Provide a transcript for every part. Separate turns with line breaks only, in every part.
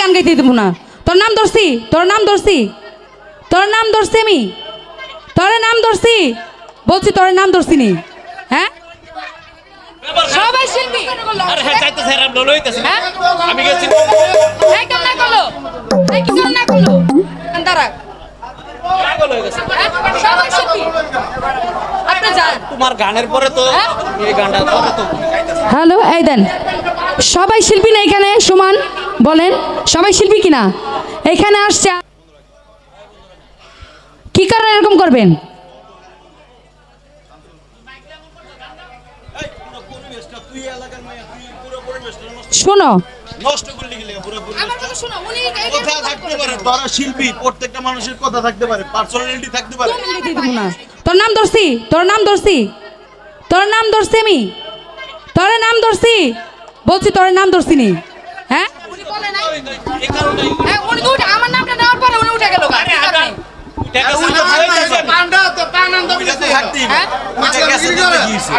গান গাইতে দেবো না। তোর নাম ধরছি, তোর নাম ধরছি, তোর নাম ধরছি আমি, তোর নাম ধরছি, বলছি তোর নাম ধরছি নি। হ্যাঁ সবাই শিল্পী
আরে হ্যাঁ চাইতে স্যার আমরা লইতেছি আমি গেছি
এই কেন না করলো, এই কি কেন না করলো দাঁড়া
পাগল হয়ে গেছে
সবাই শিল্পী আপনি যান
তোমার গানের পরে তো এই গানটা পরে তো গাইতেছি।
হ্যালো এই দেন সবাই শিল্পী না এখানে সমান বলেন সবাই শিল্পী কিনা এখানে আসছে কি কারণে এরকম করবেন? শোনো
নষ্ট করলে কি লাগে পুরো কথা থাকতে পারে, তোরা শিল্পী, প্রত্যেকটা মানুষের কথা থাকতে পারে, পার্সোনালিটি থাকতে পারে।
না তোর নাম ধরছি, তোর নাম ধরছি, তোর নাম ধরছি আমি, তোর নাম ধরছি, বলছি তোর নাম ধরছি নি। হ্যাঁ
এই কারণেই
উনি তো আমার নামটা নেওয়ার পরে উনি উঠে গেল
আরে আরে টাকা উঠে যাচ্ছে
পান্ডা তো পানান দাবি আছে থাকতেই ওইটা গেছে তো কি হইছে?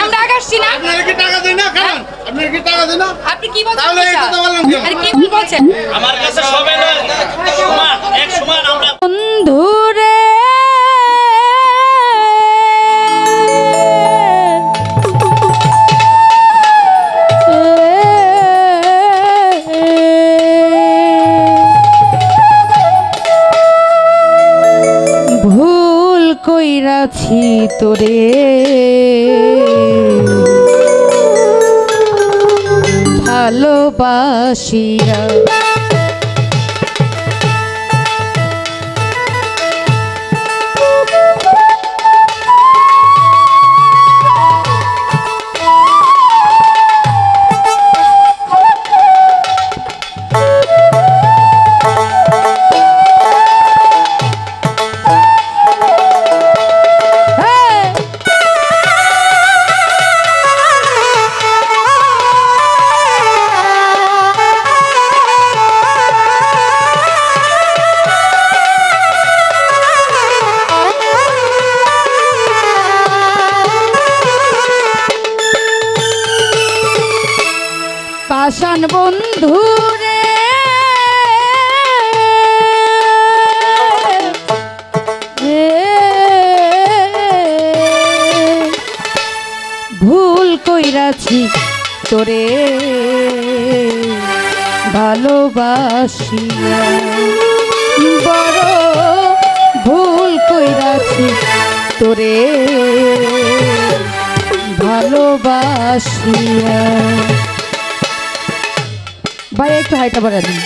আমরা আগে আসছি না
আপনারা কি টাকা দেন না খান? আপনারা কি টাকা দেন না?
আপনি কি বলছেন?
তাহলে এই কথা বললাম কেন?
আরে কি বলছেন?
আমার কাছে সবাই না সমান এক সমান আমরা
বন্ধুরে ভুল কইরাছি তোরে ভালোবাসিয়া পাষাণ বন্ধু রে ভুল কইরাছি তোরে ভালোবাসিয়া বড় ভুল কইরাছি তোরে ভালোবাসিয়া। ভাই একটু হাইটা পড়ে দিন।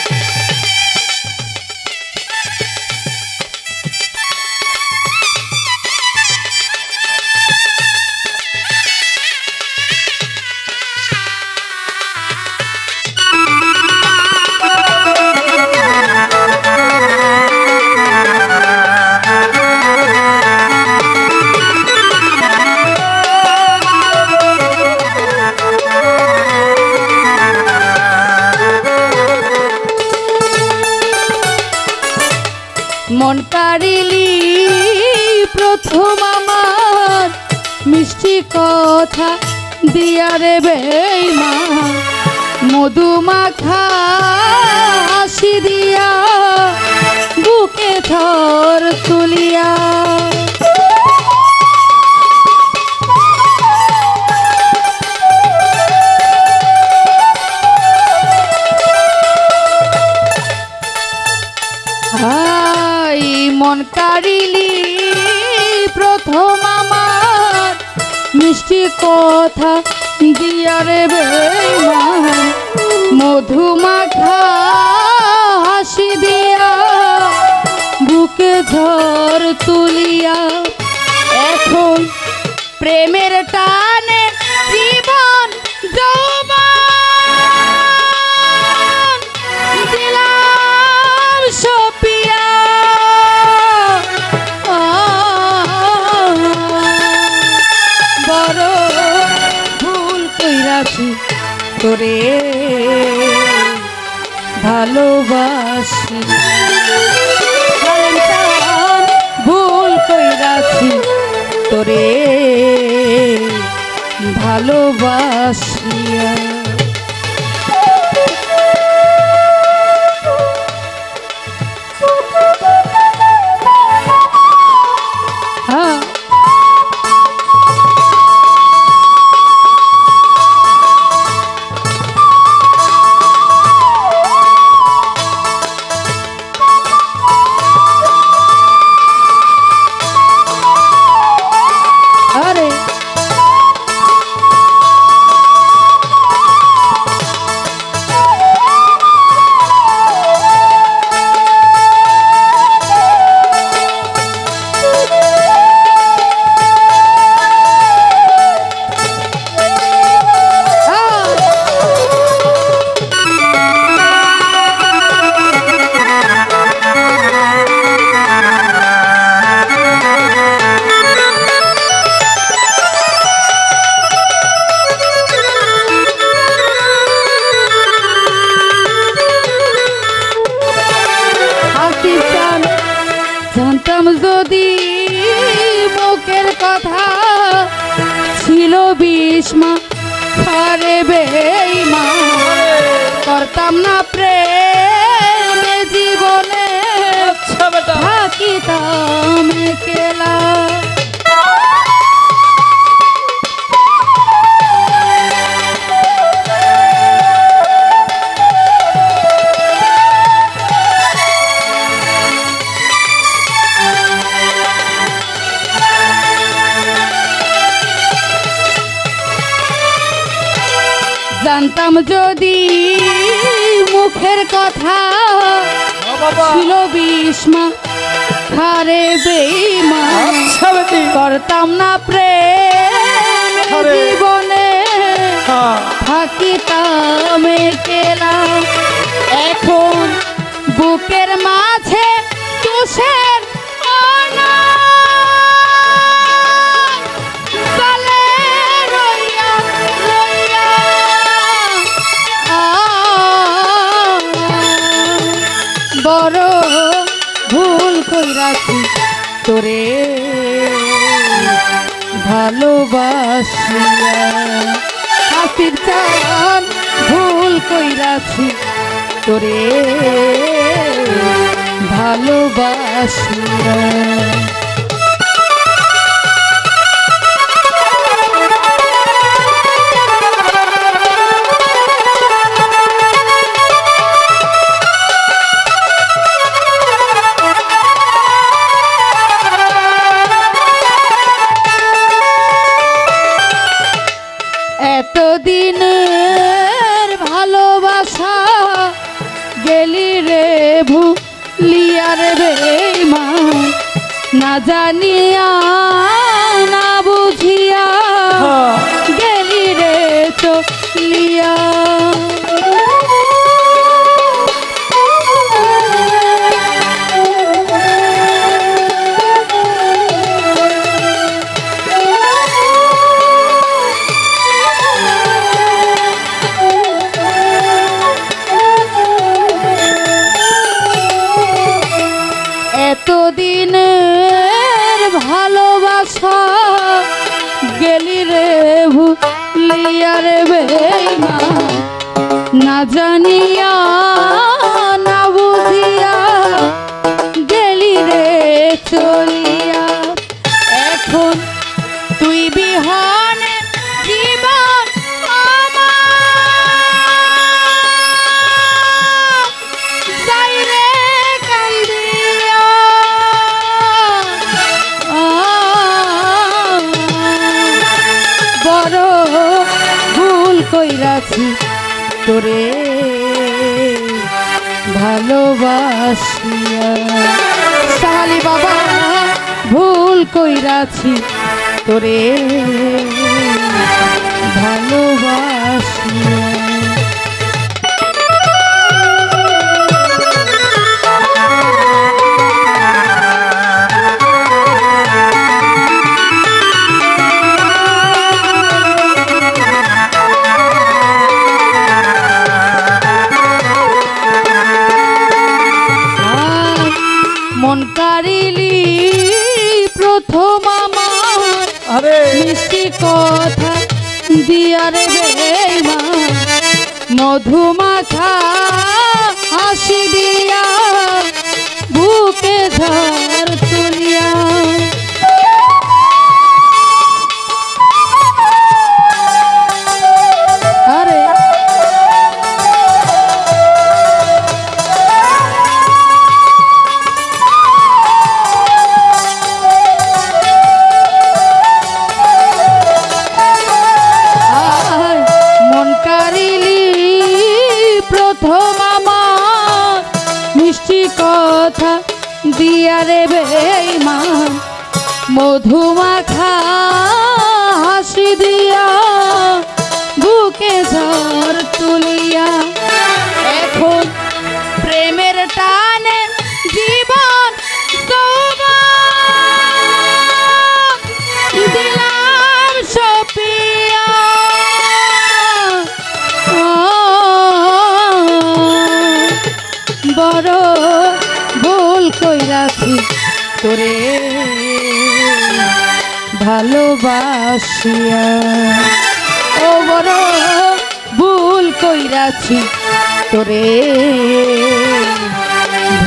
মন কারিলি প্রথম আমার মিষ্টি কথা দিয়া রে বেঈমান মধুমাখা হাসি দিয়া বুকে থর তুলিয়া মন কারিলি প্রথম আমার মিষ্টি কথা দিয়া রে বেঈমান মধুমাখা হাসি দিয়া বুকে ঝড় তুলিয়া এখন প্রেমের টানে জীবন যৌবন দিলাম সপিয়া বড় ভুল কইরাছি তোরে ভালোবাসি ভুল কইরাছি তোরে ভালোবাসিয়া বিষ্মা আরে বেঈমান করতাম না প্রেম জীবনে
আচ্ছা বেটা
থাকিতাম একলা জানতাম যদি মুখের কথা
ও বাবা
ছিল বিষ্মা খারে বেঈমান
আচ্ছা বেটি
করতাম না প্রেম
আরে।
জীবনে
হ্যাঁ
থাকিতাম একলা এখন বুকের মাঝে তুষের অনার চলে রইয়া রইয়া বড় ভুল কইরাছি তোরে ভালোবাসিয়া হাসির চান ভুল কইরাছি তোরে ভালোবাসিয়া এতদিনের ভালোবাসা গেলি রে ভুলিয়া রে বেঈমান না জানিয়া না বুঝিয়া
হ্যাঁ
গেলি রে চলিয়া এতদিনের ভালোবাসা গেলি রে ভুলিয়া রে বেঈমান না জানিয়া না বুঝিয়া গেলি রে চলিয়া এখন তুই বিহনে জীবন আমার যাই রে কান্দিয়া বড় ভুল কইরাছি তোরে ভালোবাসিয়া সাহালি বাবা ভুল কইরাছি তোরে ভালোবাসিয়া মন কারিলি প্রথম আমার
আরে
মিষ্টি কথা দিয়া রে বেঈমান মধুমাখা হাসি দিয়া বুকে ঝড় তুলিয়া আরে মন কারিলি প্রথম আমার মিষ্টি কথা দিয়া রে বেঈমান মধুমাখা হাসি দিয়া বুকে ঝড় তুলিয়া এখন প্রেমের টানে জীবন দিলাম সপিয়া বড় ভুল কইরাছি তোরে ভালোবাসিয়া ও বড় ভুল কইরাছি তোরে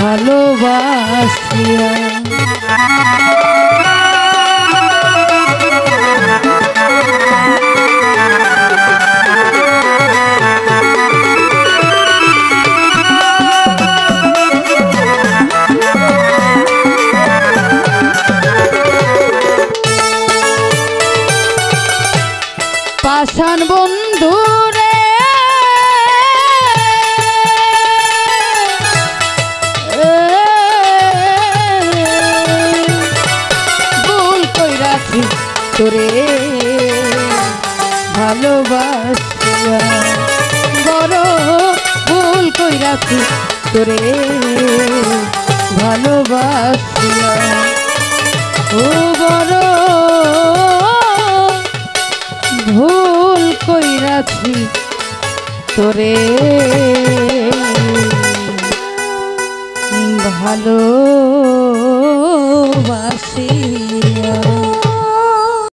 ভালোবাসিয়া। পাষাণ বন্ধু রে ভুল কইরাছি তোরে ভালোবাসিয়া। বড় ভুল কইরাছি তোরে ভালোবাসিয়া। ও বড় ভুল কইরাছি তোরে ভালোবাসিয়া।